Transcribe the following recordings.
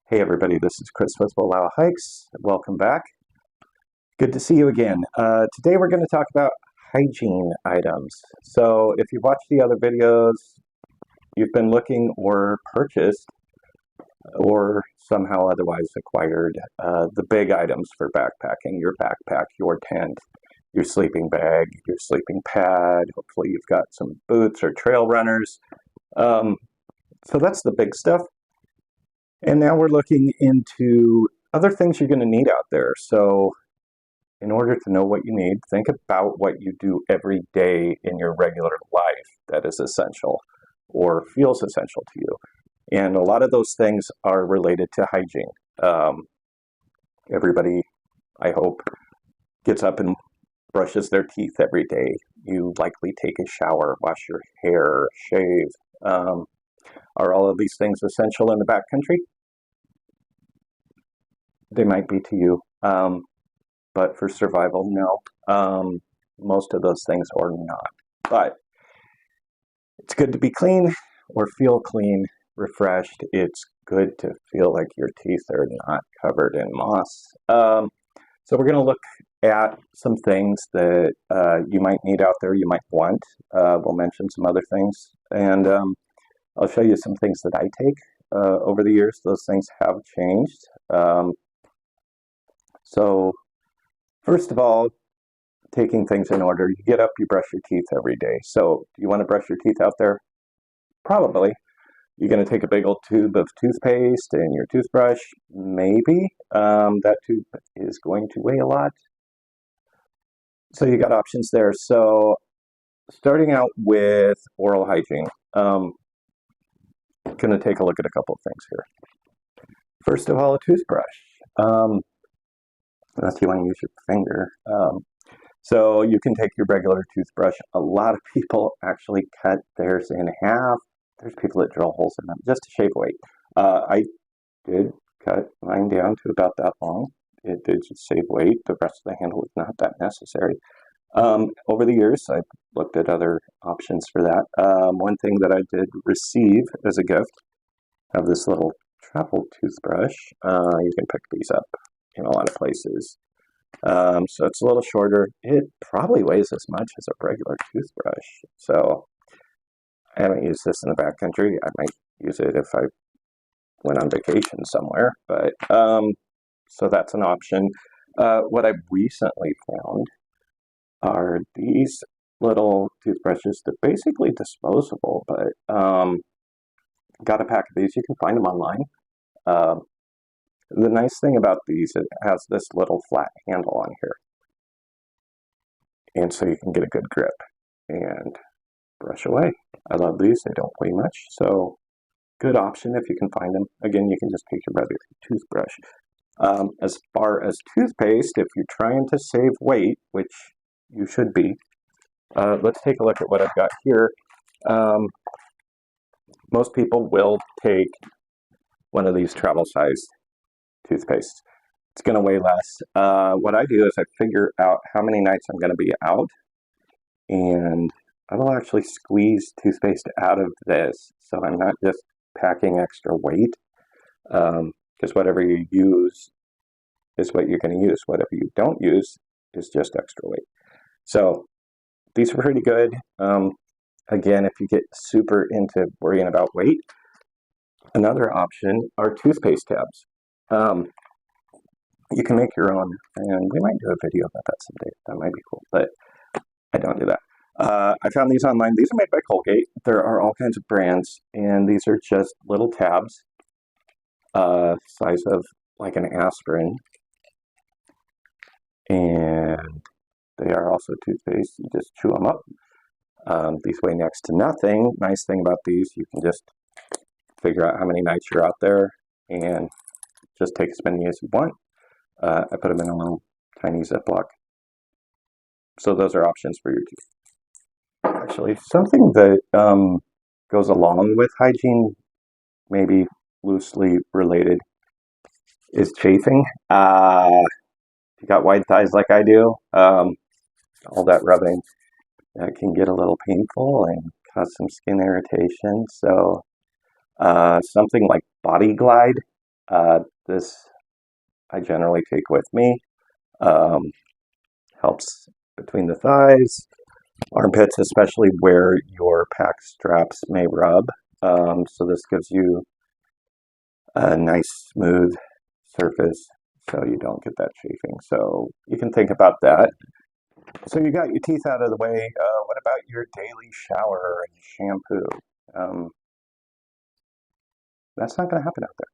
Hey everybody, this is Chris with Wallowa Hikes. Welcome back. Good to see you again. Today we're going to talk about hygiene items. So if you've watched the other videos, you've been looking or purchased or somehow otherwise acquired the big items for backpacking, your backpack, your tent, your sleeping bag, your sleeping pad. Hopefully you've got some boots or trail runners. So that's the big stuff. And now we're looking into other things you're going to need out there. So in order to know what you need, think about what you do every day in your regular life that is essential or feels essential to you. And a lot of those things are related to hygiene. Everybody, I hope, gets up and brushes their teeth every day. You likely take a shower, wash your hair, shave. Are all of these things essential in the backcountry? They might be to you, but for survival, no. Most of those things are not. But it's good to be clean or feel clean, refreshed. It's good to feel like your teeth are not covered in moss. So we're going to look at some things that you might need out there, you might want. We'll mention some other things, and I'll show you some things that I take over the years. Those things have changed. So first of all, taking things in order. You get up, you brush your teeth every day. So do you want to brush your teeth out there? Probably. You're going to take a big old tube of toothpaste and your toothbrush? Maybe. That tube is going to weigh a lot. So you got options there. So starting out with oral hygiene. Going to take a look at a couple of things here. First of all, a toothbrush. Unless you want to use your finger. So you can take your regular toothbrush. A lot of people actually cut theirs in half. There's people that drill holes in them just to shave weight. I did cut mine down to about that long. It did just save weight. The rest of the handle is not that necessary. Over the years, I've looked at other options for that. One thing that I did receive as a gift of this little travel toothbrush. You can pick these up in a lot of places. So it's a little shorter. It probably weighs as much as a regular toothbrush. So I haven't used this in the backcountry. I might use it if I went on vacation somewhere. But so that's an option. What I've recently found are these little toothbrushes. They're basically disposable, but got a pack of these. You can find them online. The nice thing about these, it has this little flat handle on here. And so you can get a good grip and brush away. I love these. They don't weigh much. So good option if you can find them. Again, you can just take your regular toothbrush. As far as toothpaste, if you're trying to save weight, which you should be, let's take a look at what I've got here. Most people will take one of these travel-sized toothpaste. It's going to weigh less. What I do is I figure out how many nights I'm going to be out, and I will actually squeeze toothpaste out of this, so I'm not just packing extra weight, because whatever you use is what you're going to use. Whatever you don't use is just extra weight. So these are pretty good. Again, if you get super into worrying about weight, another option are toothpaste tabs. You can make your own, and we might do a video about that someday. That might be cool, but I don't do that. I found these online. These are made by Colgate. There are all kinds of brands, and these are just little tabs, size of like an aspirin, and they are also toothpaste. You just chew them up. These weigh next to nothing. Nice thing about these, you can just figure out how many nights you're out there, and just take as many as you want. I put them in a little tiny Ziploc. So those are options for your teeth. Actually, something that goes along with hygiene, maybe loosely related, is chafing. If you got wide thighs like I do, all that rubbing can get a little painful and cause some skin irritation. So something like Body Glide This I generally take with me. Um, Helps between the thighs, armpits, especially where your pack straps may rub. So this gives you a nice smooth surface so you don't get that chafing. So you can think about that. So you got your teeth out of the way. What about your daily shower and shampoo? That's not going to happen out there.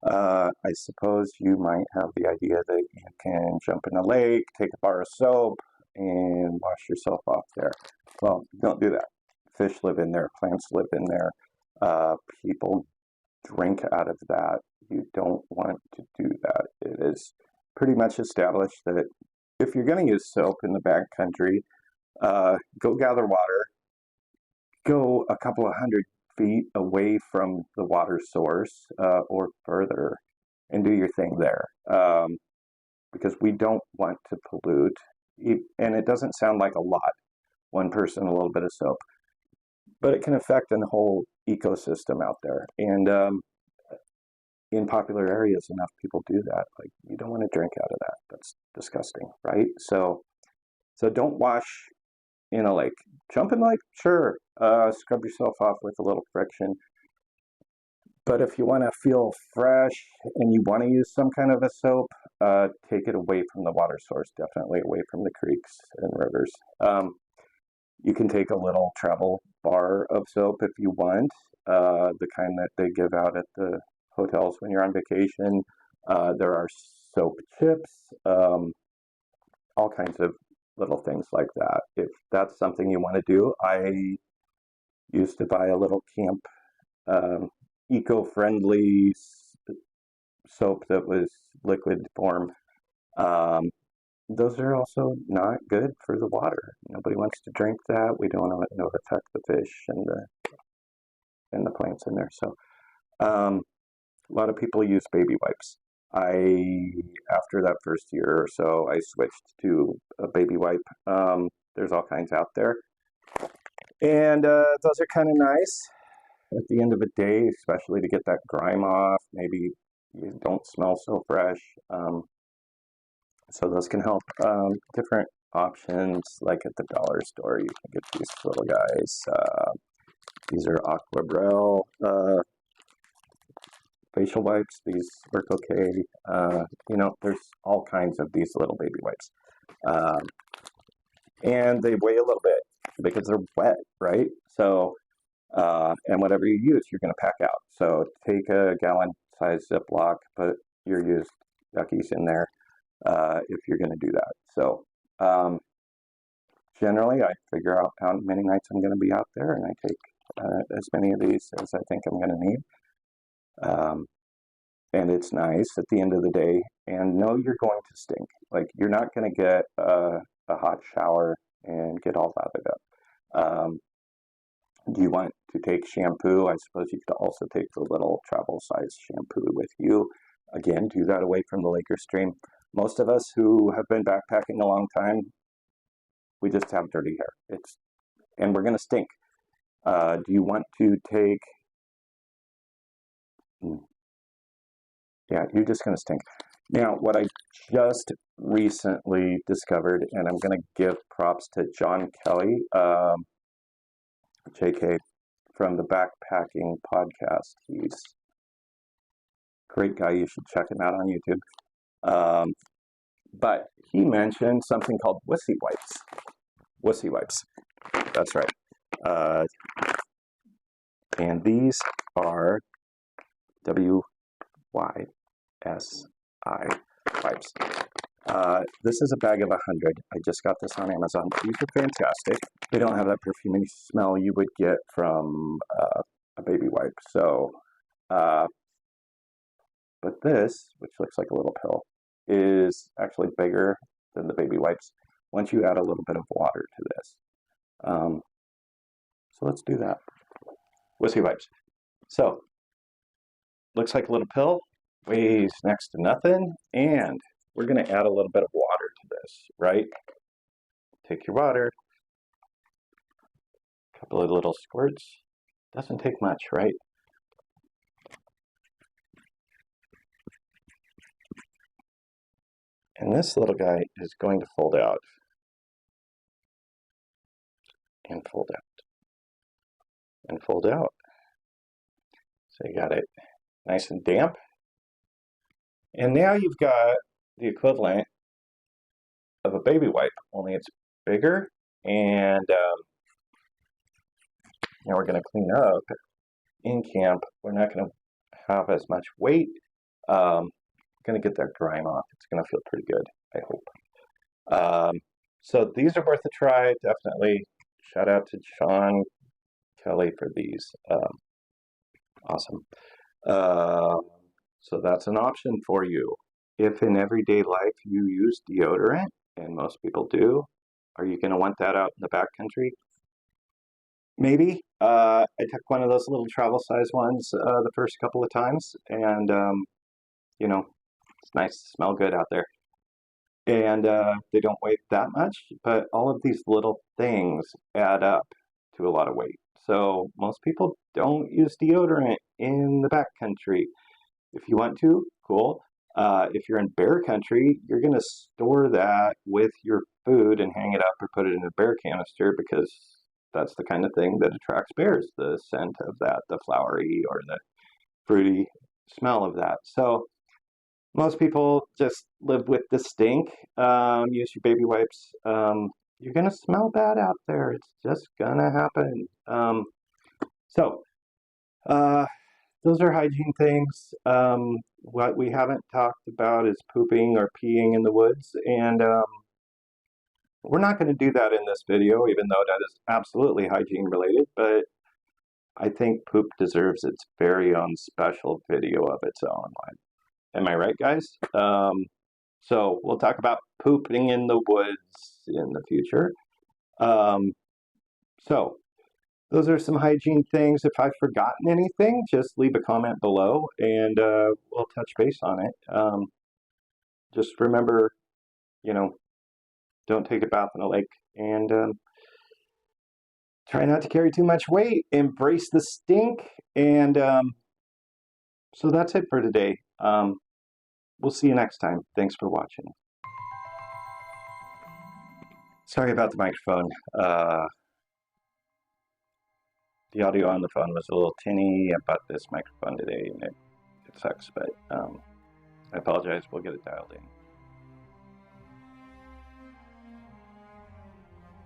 I suppose you might have the idea that you can jump in a lake, take a bar of soap, and wash yourself off there. Well, don't do that. Fish live in there, plants live in there. People drink out of that. You don't want to do that. It is pretty much established that if you're going to use soap in the backcountry, go gather water, go a couple of 100 feet away from the water source or further and do your thing there because we don't want to pollute. And it doesn't sound like a lot, one person, a little bit of soap, but it can affect the whole ecosystem out there. And in popular areas, enough people do that. Like, you don't want to drink out of that. That's disgusting, right? So don't wash in a lake. Jump in the lake, sure. Scrub yourself off with a little friction. But if you want to feel fresh and you want to use some kind of a soap, take it away from the water source, definitely away from the creeks and rivers. You can take a little travel bar of soap if you want, the kind that they give out at the hotels when you're on vacation. There are soap chips, all kinds of little things like that. If that's something you want to do, I used to buy a little camp eco-friendly soap that was liquid form. Those are also not good for the water. Nobody wants to drink that. We don't want it to affect the fish and the plants in there. So a lot of people use baby wipes. After that first year or so, I switched to a baby wipe. There's all kinds out there. And those are kind of nice at the end of the day, especially to get that grime off. Maybe you don't smell so fresh. So those can help. Different options, like at the dollar store, you can get these little guys. These are Aquabrel facial wipes. These work okay. There's all kinds of these little baby wipes. And they weigh a little bit because they're wet, right? So, and whatever you use, you're going to pack out. So take a gallon-sized Ziploc, put your used duckies in there if you're going to do that. So generally, I figure out how many nights I'm going to be out there, and I take as many of these as I think I'm going to need. And it's nice at the end of the day, and know you're going to stink. Like, you're not going to get a hot shower and get all lathered up. Do you want to take shampoo? I suppose you could also take the little travel size shampoo with you. Again, do that away from the lake or stream. Most of us who have been backpacking a long time, we just have dirty hair. And we're going to stink. Do you want to take... Yeah, you're just going to stink. Now, what I just recently discovered, and I'm going to give props to John Kelly, JK, from the Backpacking Podcast. He's a great guy. You should check him out on YouTube. But he mentioned something called wussy wipes. Wussy wipes. That's right. And these are WYSI wipes. This is a bag of 100. I just got this on Amazon. These are fantastic. They don't have that perfumey smell you would get from a baby wipe. So, but this, which looks like a little pill, is actually bigger than the baby wipes once you add a little bit of water to this. So let's do that. Wussy wipes. So, looks like a little pill, weighs next to nothing, and we're going to add a little bit of water to this, right? Take your water, a couple of little squirts. Doesn't take much, right? And this little guy is going to fold out and fold out and fold out. So you got it nice and damp. And now you've got the equivalent of a baby wipe, only it's bigger. And now we're going to clean up in camp. We're not going to have as much weight. Going to get that grime off. It's going to feel pretty good, I hope. So these are worth a try, definitely. Shout out to Sean Kelly for these. Awesome. So that's an option for you. If in everyday life you use deodorant, and most people do, are you going to want that out in the backcountry? Maybe. I took one of those little travel size ones the first couple of times, and you know, it's nice to smell good out there. And they don't weigh that much, but all of these little things add up to a lot of weight. So most people don't use deodorant in the backcountry. If you want to, cool. If you're in bear country, you're going to store that with your food and hang it up or put it in a bear canister because that's the kind of thing that attracts bears, the scent of that, the flowery or the fruity smell of that. So most people just live with the stink. Use your baby wipes. You're going to smell bad out there. It's just going to happen. So those are hygiene things. What we haven't talked about is pooping or peeing in the woods. And we're not going to do that in this video, even though that is absolutely hygiene related. But I think poop deserves its very own special video of its own. Am I right, guys? So we'll talk about pooping in the woods in the future. So those are some hygiene things. If I've forgotten anything, just leave a comment below and we'll touch base on it. Just remember, don't take a bath in a lake and try not to carry too much weight. Embrace the stink. And so that's it for today. We'll see you next time. Thanks for watching. Sorry about the microphone. The audio on the phone was a little tinny. I bought this microphone today and it sucks, but I apologize. We'll get it dialed in.